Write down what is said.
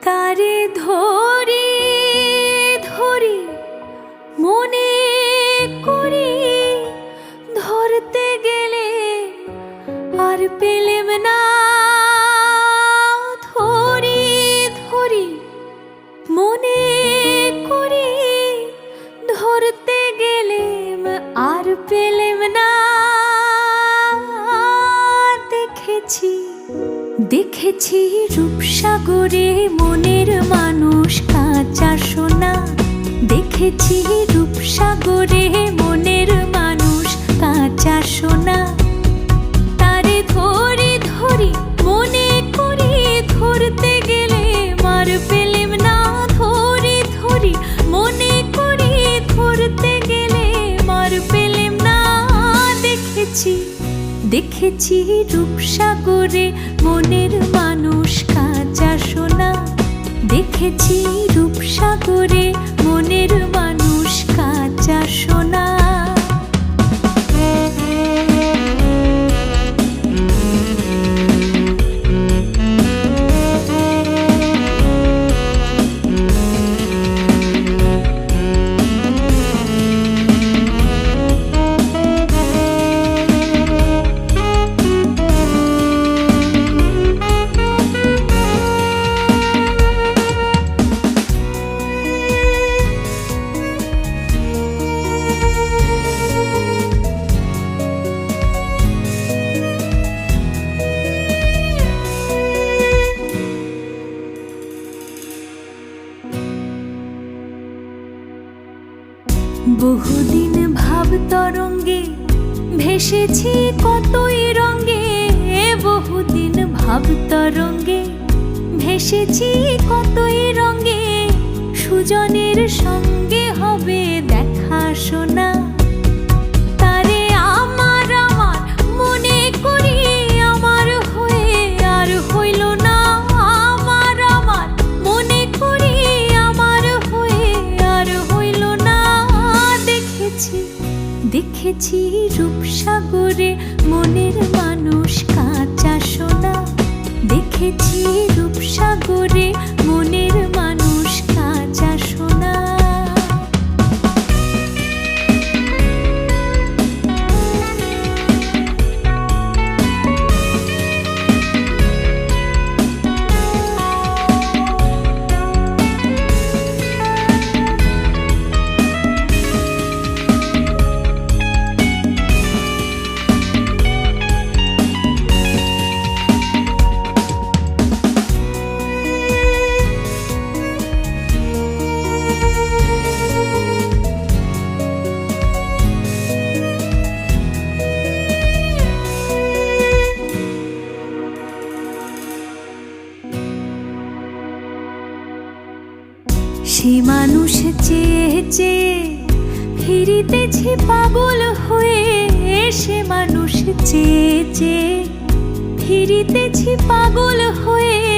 কারে ধরি ধরি মনে করি, ধরতে গেলে আর পেলেম না। ধরি ধরি মনে করি, ধরতে গেলেম আর পেলেম না। দেখেছি দেখেছি রূপসাগরে মনের মানুষ কাঁচা সোনা। দেখেছি রূপসাগরে মনের মানুষ কাঁচা সোনা। তারে ধরি ধরি মনে করি, ধরতে গেলে মার পেলেম না। ধরি ধরি মনে করি, ধরতে গেলে মার পেলেম না। দেখেছি দেখেছি রূপসাগরে মনের মানুষ কাঁচা সোনা। দেখেছি রূপসাগরে মনের মানুষ কাঁচা সোনা। বহুদিন ভাব তরঙ্গে ভেসেছি কতই রঙ্গে। বহুদিন ভাব তরঙ্গে ভেসেছি কতই রঙ্গে। সুজনের সঙ্গে হবে দেখা শোনা। তারে আমার আমার মনে করি, আমার হয়ে আর হইল না। আমার আমার মনে করি, আমার হয়ে আর হইল না। দেখেছি রূপসাগরে মনের মানুষ কাঁচা সোনা। দেখেছি রূপসাগরে মনের মানুষ কাঁচা সোনা। সে মানুষ চেয়ে চেয়ে ফিরিতেছি পাগল হয়ে। সে মানুষ চেয়ে চেয়ে ফিরিতেছি পাগল হয়ে।